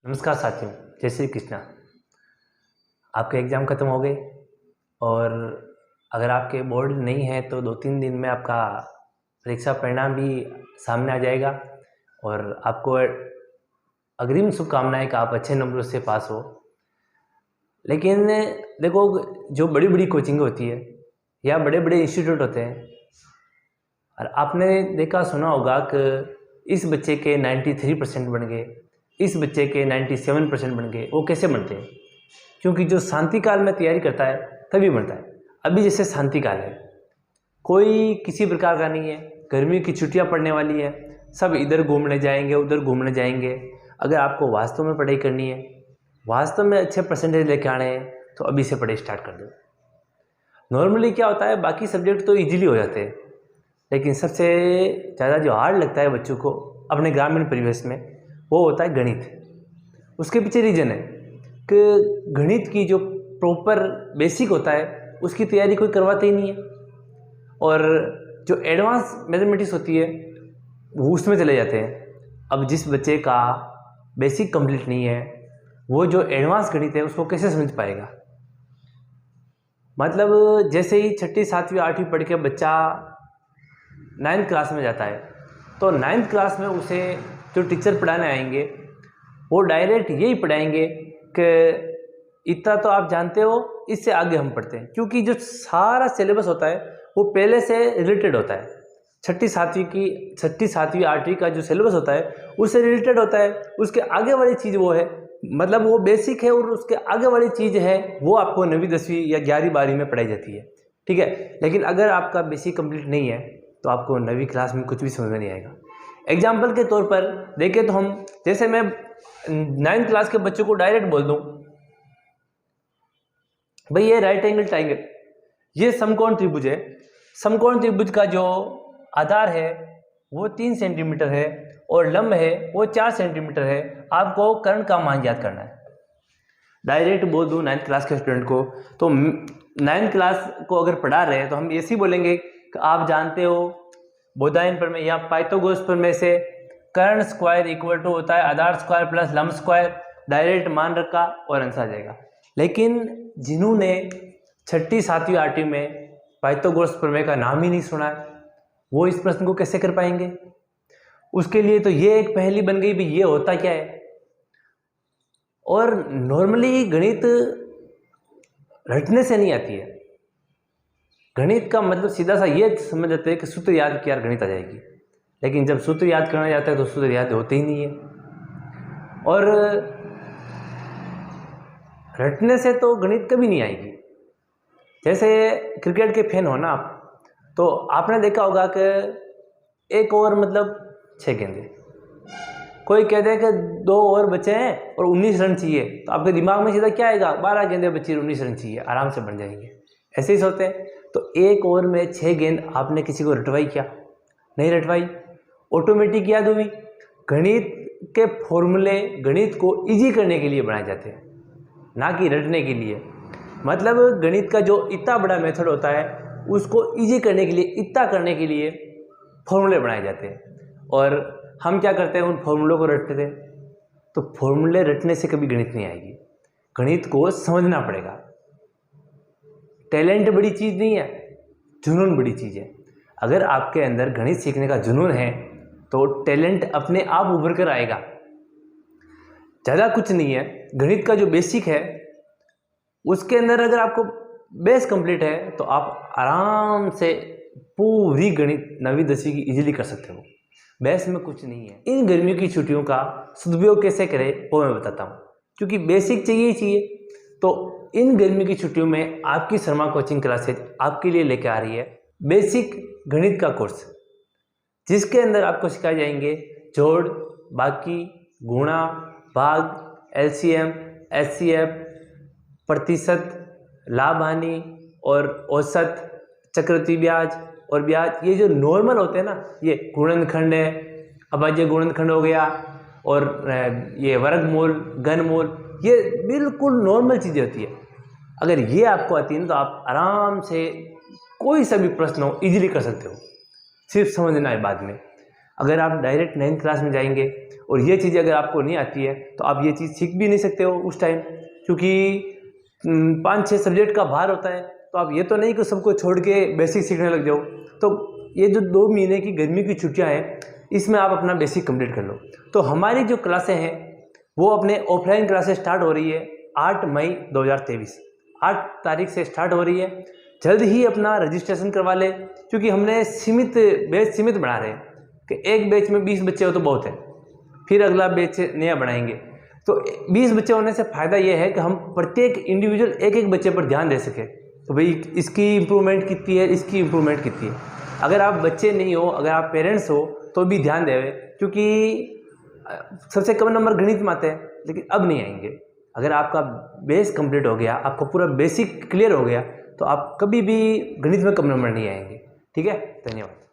नमस्कार साथियों, जय श्री कृष्णा। आपके एग्ज़ाम ख़त्म हो गए और अगर आपके बोर्ड नहीं है तो 2-3 दिन में आपका परीक्षा परिणाम भी सामने आ जाएगा और आपको अग्रिम शुभकामनाएं कि आप अच्छे नंबरों से पास हो। लेकिन देखो, जो बड़ी बड़ी कोचिंग होती है या बड़े बड़े इंस्टीट्यूट होते हैं और आपने देखा सुना होगा कि इस बच्चे के 93% बन गए, इस बच्चे के 97% बन गए। वो कैसे बनते हैं? क्योंकि जो शांति काल में तैयारी करता है तभी बनता है। अभी जैसे शांति काल है, कोई किसी प्रकार का नहीं है, गर्मी की छुट्टियां पड़ने वाली है, सब इधर घूमने जाएंगे उधर घूमने जाएंगे। अगर आपको वास्तव में पढ़ाई करनी है, वास्तव में अच्छे परसेंटेज लेके आने हैं तो अभी से पढ़ाई स्टार्ट कर दो। नॉर्मली क्या होता है, बाकी सब्जेक्ट तो ईजिली हो जाते हैं, लेकिन सबसे ज़्यादा जो हार्ड लगता है बच्चों को अपने ग्रामीण परिवेश में, वो होता है गणित। उसके पीछे रीज़न है कि गणित की जो प्रॉपर बेसिक होता है उसकी तैयारी कोई करवाते ही नहीं है, और जो एडवांस मैथमेटिक्स होती है वो उसमें चले जाते हैं। अब जिस बच्चे का बेसिक कंप्लीट नहीं है, वो जो एडवांस गणित है उसको कैसे समझ पाएगा? मतलब जैसे ही 6ठी 7वीं 8वीं पढ़ के बच्चा 9th क्लास में जाता है, तो 9th क्लास में उसे जो टीचर पढ़ाने आएंगे वो डायरेक्ट यही पढ़ाएंगे कि इतना तो आप जानते हो, इससे आगे हम पढ़ते हैं। क्योंकि जो सारा सिलेबस होता है वो पहले से रिलेटेड होता है। 6ठी 7वीं 8वीं का जो सिलेबस होता है उससे रिलेटेड होता है। उसके आगे वाली चीज़ वो है, मतलब वो बेसिक है, और उसके आगे वाली चीज़ है वो आपको 9वीं 10वीं या 11वीं 12वीं में पढ़ाई जाती है, ठीक है। लेकिन अगर आपका बेसिक कंप्लीट नहीं है तो आपको 9वीं क्लास में कुछ भी समझ में नहीं आएगा। एग्जाम्पल के तौर पर देखें तो हम, जैसे मैं 9th क्लास के बच्चों को डायरेक्ट बोल दूं, भाई ये राइट एंगल ट्राइंगल, ये समकोण त्रिभुज है। समकोण त्रिभुज का जो आधार है वो 3 सेंटीमीटर है और लंब है वो 4 सेंटीमीटर है। आपको कर्ण का मान याद करना है। डायरेक्ट बोल दूं 9th क्लास के स्टूडेंट को, तो 9th क्लास को अगर पढ़ा रहे हैं तो हम ऐसे ही बोलेंगे कि आप जानते हो बोधायन प्रमेय या पाइथागोरस प्रमेय से कर्ण स्क्वायर इक्वल टू होता है आधार स्क्वायर प्लस लंब स्क्वायर। डायरेक्ट मान रखा और आंसर आ जाएगा। लेकिन जिन्होंने 6ठी 7वीं 8वीं में पाइथागोरस प्रमेय का नाम ही नहीं सुना है, वो इस प्रश्न को कैसे कर पाएंगे? उसके लिए तो ये एक पहेली बन गई भी, ये होता क्या है। और नॉर्मली गणित रटने से नहीं आती है। गणित का मतलब सीधा सा ये समझ जाते हैं कि सूत्र याद किया गणित आ जाएगी, लेकिन जब सूत्र याद करना जाता है तो सूत्र याद होते ही नहीं है। और रटने से तो गणित कभी नहीं आएगी। जैसे क्रिकेट के फैन हो ना आप, तो आपने देखा होगा कि एक ओवर मतलब 6 गेंदे, कोई कहते हैं कि 2 ओवर बचे हैं और 19 रन चाहिए, तो आपके दिमाग में सीधा क्या आएगा? 12 गेंदे बची, 19 रन चाहिए, आराम से बन जाएंगे। ऐसे ही सोचते हैं। तो एक ओवर में 6 गेंद आपने किसी को रटवाई क्या? नहीं रटवाई, ऑटोमेटिक याद हुई। गणित के फॉर्मूले गणित को इजी करने के लिए बनाए जाते हैं, ना कि रटने के लिए। मतलब गणित का जो इतना बड़ा मेथड होता है उसको इजी करने के लिए, इतना करने के लिए फॉर्मूले बनाए जाते हैं। और हम क्या करते हैं, उन फॉर्मूलों को रटते थे। तो फॉर्मूले रटने से कभी गणित नहीं आएगी, गणित को समझना पड़ेगा। टैलेंट बड़ी चीज़ नहीं है, जुनून बड़ी चीज़ है। अगर आपके अंदर गणित सीखने का जुनून है तो टैलेंट अपने आप उभर कर आएगा। ज़्यादा कुछ नहीं है, गणित का जो बेसिक है उसके अंदर अगर आपको बेस कंप्लीट है तो आप आराम से पूरी गणित 9वीं 10वीं की इजीली कर सकते हो। बेस में कुछ नहीं है। इन गर्मियों की छुट्टियों का सदुपयोग कैसे करें वो मैं बताता हूँ, क्योंकि बेसिक चाहिए ही चाहिए। तो इन गर्मियों की छुट्टियों में आपकी शर्मा कोचिंग क्लासेज आपके लिए लेकर आ रही है बेसिक गणित का कोर्स, जिसके अंदर आपको सिखाए जाएंगे जोड़, बाकी, गुणा, भाग, एलसीएम, एचसीएफ, प्रतिशत, लाभ हानि और औसत, चक्रवृद्धि ब्याज और ब्याज। ये जो नॉर्मल होते हैं ना, ये गुणनखंड है, अभाज्य गुणनखंड हो गया, और ये वर्गमूल, घनमूल, ये बिल्कुल नॉर्मल चीज़ें होती है। अगर ये आपको आती है ना तो आप आराम से कोई सा भी प्रश्न हो इजीली कर सकते हो, सिर्फ समझना है बाद में। अगर आप डायरेक्ट 9th क्लास में जाएंगे और ये चीज़ अगर आपको नहीं आती है तो आप ये चीज़ सीख भी नहीं सकते हो उस टाइम, क्योंकि 5-6 सब्जेक्ट का भार होता है। तो आप ये तो नहीं कि सबको छोड़ के बेसिक सीखने लग जाओ। तो ये जो 2 महीने की गर्मी की छुट्टियाँ हैं, इसमें आप अपना बेसिक कंप्लीट कर लो। तो हमारी जो क्लासें हैं वो अपने ऑफलाइन क्लासेस स्टार्ट हो रही है 8 मई 2023, 8 तारीख से स्टार्ट हो रही है। जल्द ही अपना रजिस्ट्रेशन करवा ले, क्योंकि हमने बैच सीमित बना रहे हैं कि एक बैच में 20 बच्चे हो तो बहुत है, फिर अगला बैच नया बनाएंगे। तो 20 बच्चे होने से फ़ायदा ये है कि हम प्रत्येक इंडिविजुअल एक बच्चे पर ध्यान दे सकें। तो भाई इसकी इम्प्रूवमेंट कितनी है, इसकी इम्प्रूवमेंट कितनी है। अगर आप बच्चे नहीं हो, अगर आप पेरेंट्स हो तो भी ध्यान देवे, क्योंकि सबसे कम नंबर गणित में आते हैं लेकिन अब नहीं आएंगे। अगर आपका बेस कंप्लीट हो गया, आपका पूरा बेसिक क्लियर हो गया, तो आप कभी भी गणित में कम नंबर नहीं आएंगे। ठीक है, धन्यवाद।